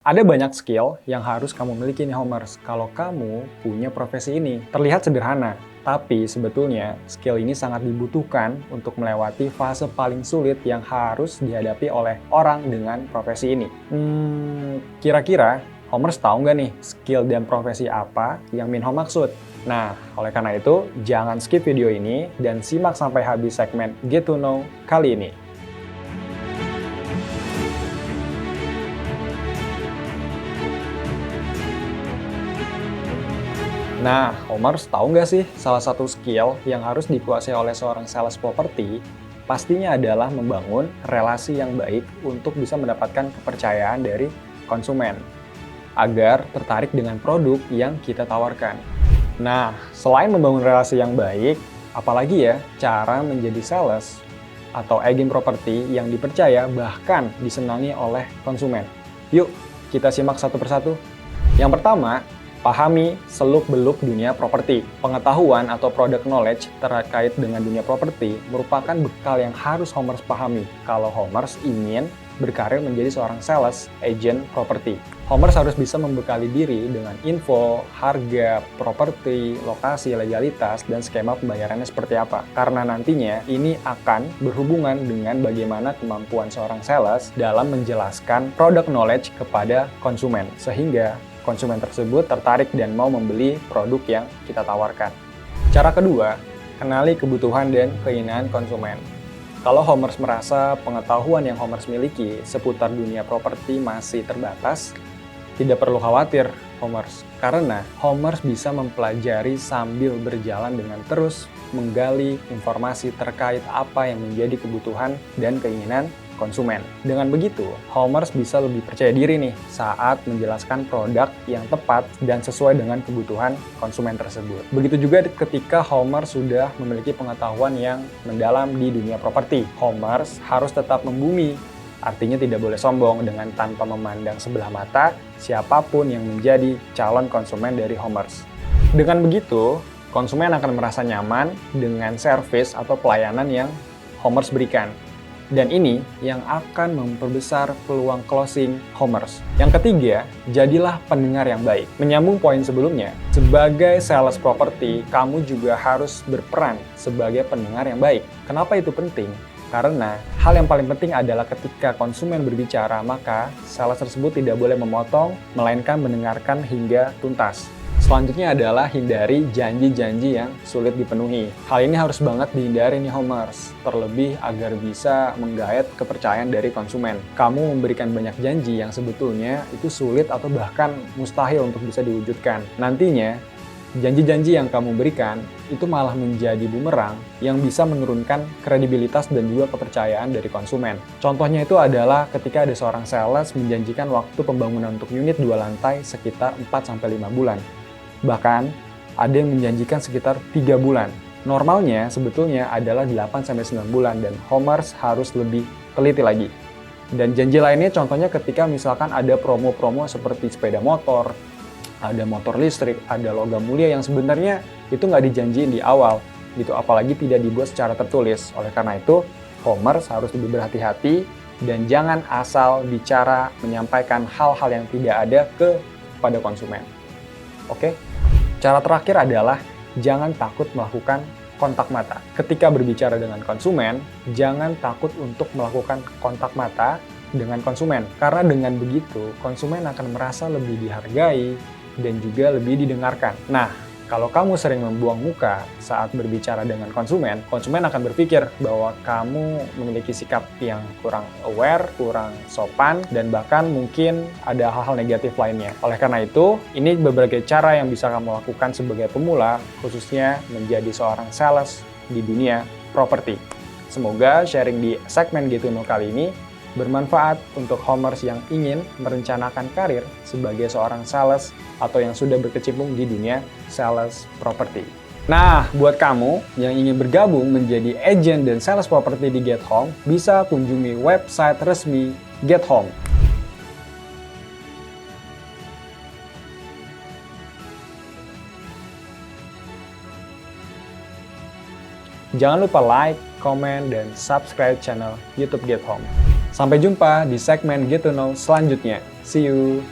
Ada banyak skill yang harus kamu miliki nih Homers kalau kamu punya profesi ini. Terlihat sederhana, tapi sebetulnya skill ini sangat dibutuhkan untuk melewati fase paling sulit yang harus dihadapi oleh orang dengan profesi ini. Kira-kira Homers tahu nggak nih skill dan profesi apa yang Minho maksud? Nah, oleh karena itu, jangan skip video ini dan simak sampai habis segmen Get to Know kali ini. Nah, Homers tahu nggak sih salah satu skill yang harus dikuasai oleh seorang sales properti pastinya adalah membangun relasi yang baik untuk bisa mendapatkan kepercayaan dari konsumen agar tertarik dengan produk yang kita tawarkan. Nah, selain membangun relasi yang baik, apalagi ya cara menjadi sales atau agent properti yang dipercaya bahkan disenangi oleh konsumen. Yuk, kita simak satu persatu. Yang pertama, pahami seluk-beluk dunia properti. Pengetahuan atau product knowledge terkait dengan dunia properti merupakan bekal yang harus Homers pahami kalau Homers ingin berkarir menjadi seorang sales agent properti. Homers harus bisa membekali diri dengan info, harga, properti, lokasi, legalitas, dan skema pembayarannya seperti apa. Karena nantinya ini akan berhubungan dengan bagaimana kemampuan seorang sales dalam menjelaskan product knowledge kepada konsumen. Sehingga konsumen tersebut tertarik dan mau membeli produk yang kita tawarkan. Cara kedua, kenali kebutuhan dan keinginan konsumen. Kalau Homers merasa pengetahuan yang Homers miliki seputar dunia properti masih terbatas, tidak perlu khawatir Homers, karena Homers bisa mempelajari sambil berjalan dengan terus menggali informasi terkait apa yang menjadi kebutuhan dan keinginan konsumen. Dengan begitu, Homers bisa lebih percaya diri nih saat menjelaskan produk yang tepat dan sesuai dengan kebutuhan konsumen tersebut. Begitu juga ketika Homers sudah memiliki pengetahuan yang mendalam di dunia properti. Homers harus tetap membumi, artinya tidak boleh sombong dengan tanpa memandang sebelah mata siapapun yang menjadi calon konsumen dari Homers. Dengan begitu, konsumen akan merasa nyaman dengan servis atau pelayanan yang Homers berikan. Dan ini yang akan memperbesar peluang closing Homers. Yang ketiga, jadilah pendengar yang baik. Menyambung poin sebelumnya, sebagai sales property, kamu juga harus berperan sebagai pendengar yang baik. Kenapa itu penting? Karena hal yang paling penting adalah ketika konsumen berbicara, maka sales tersebut tidak boleh memotong, melainkan mendengarkan hingga tuntas. Selanjutnya adalah hindari janji-janji yang sulit dipenuhi. Hal ini harus banget dihindari nih Homers, terlebih agar bisa menggait kepercayaan dari konsumen. Kamu memberikan banyak janji yang sebetulnya itu sulit atau bahkan mustahil untuk bisa diwujudkan. Nantinya, janji-janji yang kamu berikan itu malah menjadi bumerang yang bisa menurunkan kredibilitas dan juga kepercayaan dari konsumen. Contohnya itu adalah ketika ada seorang sales menjanjikan waktu pembangunan untuk unit 2 lantai sekitar 4-5 bulan. Bahkan, ada yang menjanjikan sekitar 3 bulan. Normalnya sebetulnya adalah 8-9 bulan dan Homers harus lebih teliti lagi. Dan janji lainnya contohnya ketika misalkan ada promo-promo seperti sepeda motor, ada motor listrik, ada logam mulia yang sebenarnya itu nggak dijanjiin di awal, gitu. Apalagi tidak dibuat secara tertulis. Oleh karena itu, Homers harus lebih berhati-hati dan jangan asal bicara menyampaikan hal-hal yang tidak ada kepada konsumen. Oke? Cara terakhir adalah jangan takut melakukan kontak mata. Ketika berbicara dengan konsumen, jangan takut untuk melakukan kontak mata dengan konsumen. Karena dengan begitu, konsumen akan merasa lebih dihargai dan juga lebih didengarkan. Nah, kalau kamu sering membuang muka saat berbicara dengan konsumen, konsumen akan berpikir bahwa kamu memiliki sikap yang kurang aware, kurang sopan, dan bahkan mungkin ada hal-hal negatif lainnya. Oleh karena itu, ini berbagai cara yang bisa kamu lakukan sebagai pemula, khususnya menjadi seorang sales di dunia properti. Semoga sharing di segmen Get to Know kali ini bermanfaat untuk Homers yang ingin merencanakan karir sebagai seorang sales atau yang sudah berkecimpung di dunia sales property. Nah, buat kamu yang ingin bergabung menjadi agent dan sales property di Get Home, bisa kunjungi website resmi Get Home. Jangan lupa like, komen, dan subscribe channel YouTube Get Home. Sampai jumpa di segmen Get to Know selanjutnya. See you!